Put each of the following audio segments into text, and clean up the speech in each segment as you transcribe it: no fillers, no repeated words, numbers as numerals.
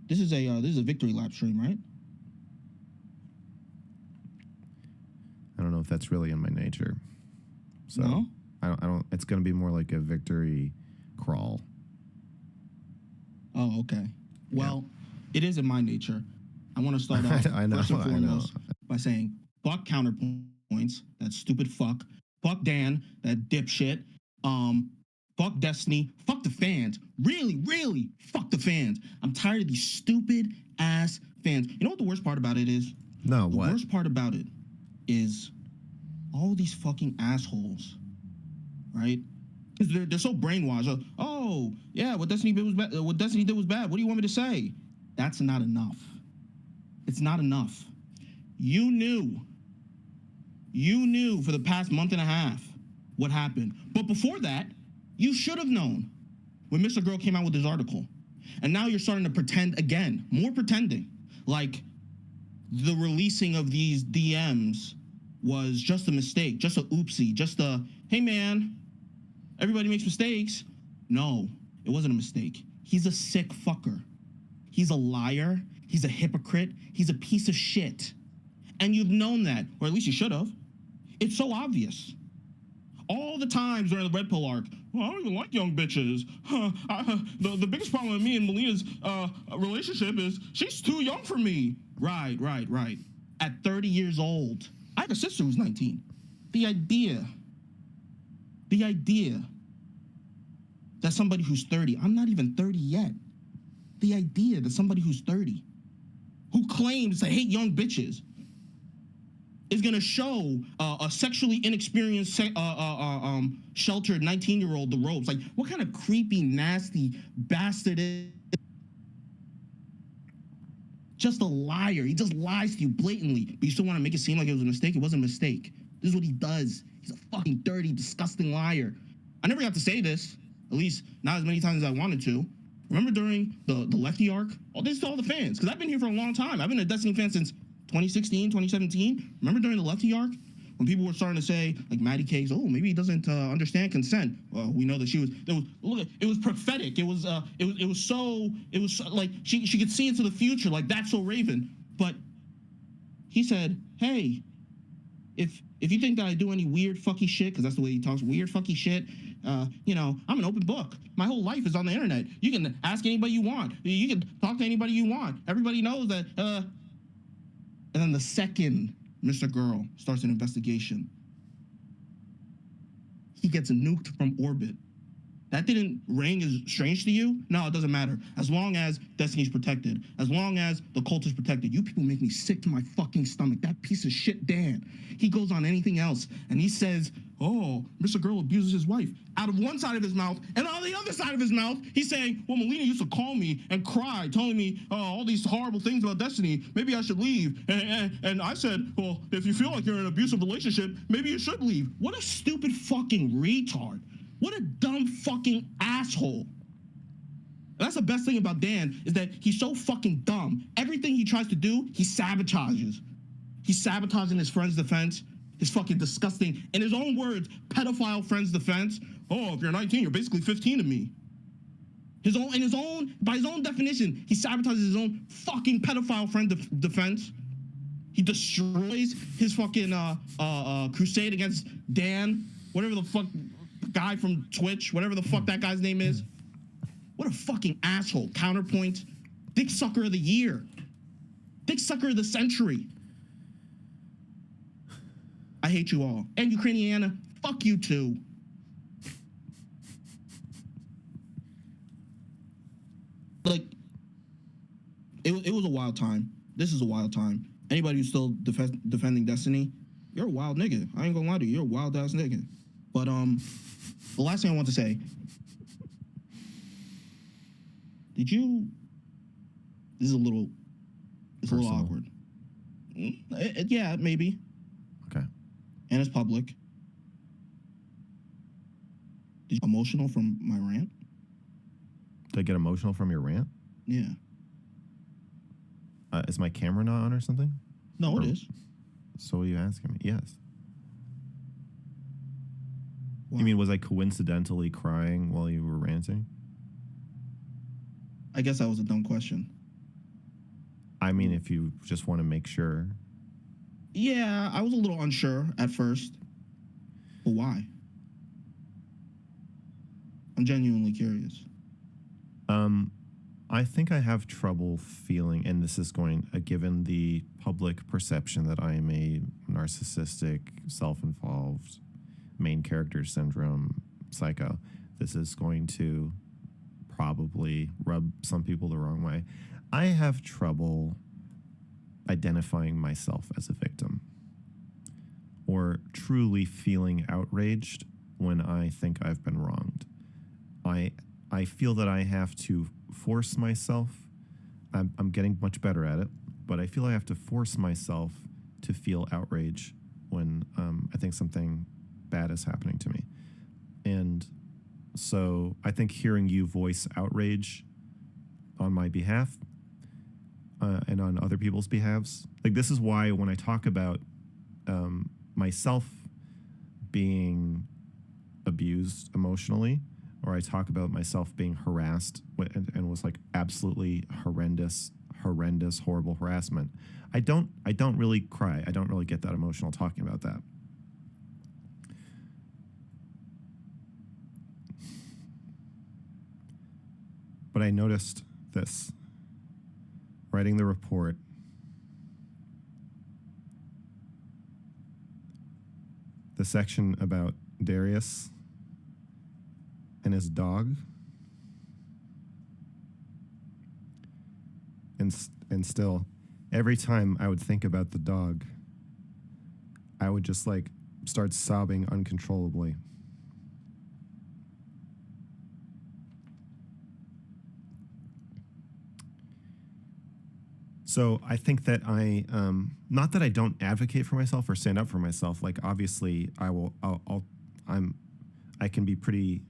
This is a victory lap stream, right? I don't know if that's really in my nature. So No? I don't. It's going to be more like a victory crawl. Oh, okay. Well, it is in my nature. I want to start off I know. first and I know. foremost by saying fuck counterpoints. That stupid fuck. Fuck Dan. That dipshit. Fuck Destiny. Fuck the fans. Really, really, fuck the fans. I'm tired of these stupid ass fans. You know what the worst part about it is? No, The what? worst part about it is all these fucking assholes, right? Because they're so brainwashed. Oh, yeah, what Destiny did was bad. What Destiny did was bad. What do you want me to say? That's not enough. It's not enough. You knew for the past month and a half what happened. But before that, you should have known when Mr. Girl came out with his article. And now you're starting to pretend again. More pretending. Like the releasing of these DMs was just a mistake, just a oopsie, just a, hey man, everybody makes mistakes. No, it wasn't a mistake. He's a sick fucker. He's a liar. He's a hypocrite. He's a piece of shit. And you've known that, or at least you should have. It's so obvious. All the times during the Red Pill arc, well, I don't even like young bitches. The biggest problem with me and Melina's relationship is she's too young for me. Right. At 30 years old. I have a sister who's 19. The idea that somebody who's 30, I'm not even 30 yet. The idea that somebody who's 30, who claims to hate young bitches, is gonna show a sexually inexperienced, sheltered 19-year-old the ropes. Like, what kind of creepy, nasty bastard is? Just a liar. He just lies to you blatantly, but you still want to make it seem like it was a mistake. It wasn't a mistake. This is what he does. He's a fucking dirty, disgusting liar. I never got to say this, at least not as many times as I wanted to. Remember during the Lefty arc? All this to all the fans, because I've been here for a long time. I've been a Destiny fan since 2016, 2017. Remember during the Lefty arc? When people were starting to say, like Maddie Cakes, oh, maybe he doesn't understand consent. Well, we know that it was prophetic. It was so like she could see into the future, like that's so Raven. But he said, hey, if you think that I do any weird fucky shit, because that's the way he talks, weird fucky shit, I'm an open book. My whole life is on the internet. You can ask anybody you want. You can talk to anybody you want. Everybody knows that. And then the second Mr. Girl starts an investigation, he gets nuked from orbit. That didn't ring as strange to you? No, it doesn't matter. As long as Destiny's protected, as long as the cult is protected. You people make me sick to my fucking stomach. That piece of shit, Dan. He goes on anything else and he says, oh, Mr. Girl abuses his wife out of one side of his mouth, and on the other side of his mouth, he's saying, well, Melina used to call me and cry, telling me all these horrible things about Destiny. Maybe I should leave. And I said, well, if you feel like you're in an abusive relationship, maybe you should leave. What a stupid fucking retard. What a dumb fucking asshole. And that's the best thing about Dan, is that he's so fucking dumb. Everything he tries to do, he sabotages. He's sabotaging his friend's defense, his fucking disgusting, in his own words, pedophile friend's defense. Oh, if you're 19, you're basically 15 to me. By his own definition, he sabotages his own fucking pedophile friend defense. He destroys his fucking crusade against Dan, whatever the fuck guy from Twitch, whatever the fuck that guy's name is. What a fucking asshole. Counterpoint. Dick sucker of the year. Dick sucker of the century. I hate you all. And Ukrainiana, fuck you too. Like, it was a wild time. This is a wild time. Anybody who's still defending Destiny, you're a wild nigga. I ain't gonna lie to you. You're a wild ass nigga. But the last thing I want to say, this is a little awkward. Yeah, maybe. Okay. And it's public. Did you get emotional from my rant? Did I get emotional from your rant? Yeah. Is my camera not on or something? No, it is. So what are you asking me? Yes. Wow. You mean, was I coincidentally crying while you were ranting? I guess that was a dumb question. I mean, if you just want to make sure. Yeah, I was a little unsure at first, but why? I'm genuinely curious. I think I have trouble feeling, and this is going, given the public perception that I am a narcissistic, self-involved, main character syndrome psycho, this is going to probably rub some people the wrong way. I have trouble identifying myself as a victim or truly feeling outraged when I think I've been wronged. I feel that I have to force myself. I'm getting much better at it, but I feel I have to force myself to feel outrage when I think something bad is happening to me. And so I think hearing you voice outrage on my behalf and on other people's behalves, like this is why when I talk about myself being abused emotionally, or I talk about myself being harassed and was like absolutely horrendous, horrible harassment, I don't really cry. I don't really get that emotional talking about that. But I noticed this writing the report. The section about Darius and his dog, and still every time I would think about the dog, I would just like start sobbing uncontrollably. So I think that not that I don't advocate for myself or stand up for myself. Like obviously I can be pretty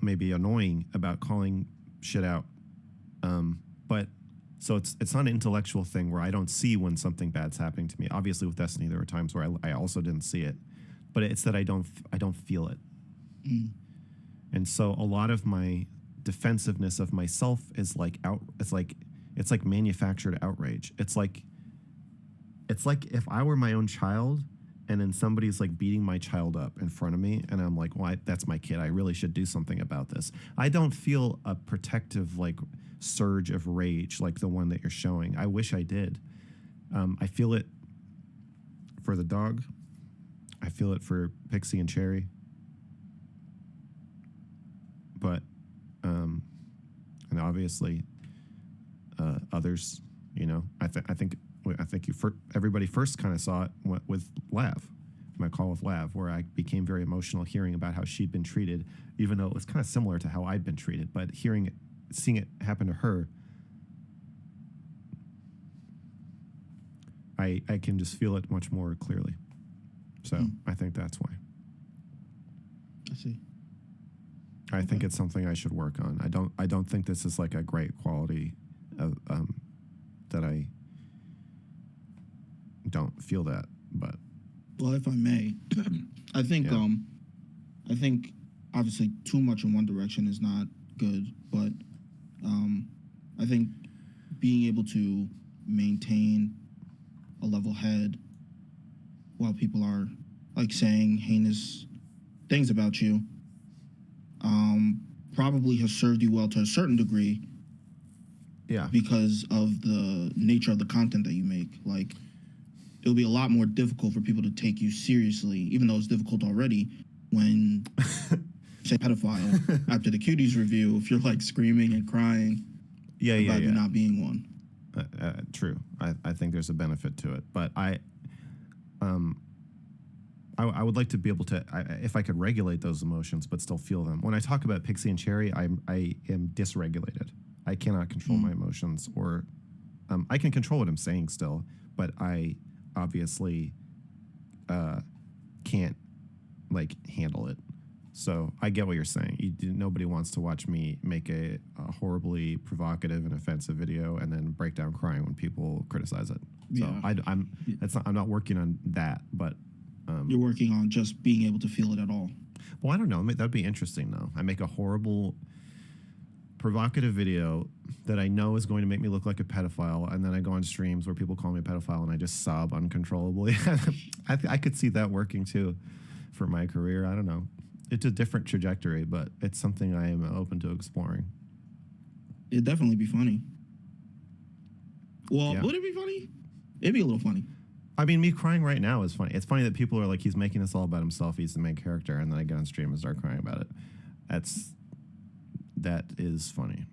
maybe annoying about calling shit out. But so it's not an intellectual thing where I don't see when something bad's happening to me. Obviously with Destiny, there were times where I also didn't see it, but it's that I don't feel it. Mm. And so a lot of my defensiveness of myself is like it's like manufactured outrage. It's like if I were my own child and then somebody's like beating my child up in front of me and I'm like, well, that's my kid. I really should do something about this. I don't feel a protective like surge of rage like the one that you're showing. I wish I did. I feel it for the dog. I feel it for Pixie and Cherry. But, and obviously others, you know, I think everybody first kind of saw it with Lav, my call with Lav, where I became very emotional hearing about how she'd been treated, even though it was kind of similar to how I'd been treated. But seeing it happen to her, I can just feel it much more clearly. So I think that's why. I see. I think it's something I should work on. I don't think this is like a great quality of that I don't feel that, but well, if I may, I think obviously too much in one direction is not good, but I think being able to maintain a level head while people are like saying heinous things about you probably has served you well to a certain degree. Yeah. Because of the nature of the content that you make. Like, it'll be a lot more difficult for people to take you seriously, even though it's difficult already when say pedophile after the Cuties review, if you're like screaming and crying about you not being one. True. I think there's a benefit to it, but I would like to be able to, if I could regulate those emotions, but still feel them. When I talk about Pixie and Cherry, I am dysregulated. I cannot control my emotions, or I can control what I'm saying still, but I obviously can't like handle it. So I get what you're saying. Nobody wants to watch me make a horribly provocative and offensive video and then break down crying when people criticize it. So I'm not working on that, but you're working on just being able to feel it at all. Well, I don't know. That'd be interesting though. I make a horrible provocative video that I know is going to make me look like a pedophile, and then I go on streams where people call me a pedophile and I just sob uncontrollably. I could see that working too for my career. I don't know. It's a different trajectory, but it's something I am open to exploring. It'd definitely be funny. Well, Yeah. would it be funny? It'd be a little funny. I mean, me crying right now is funny. It's funny that people are like, he's making this all about himself. He's the main character. And then I get on stream and start crying about it. That is funny.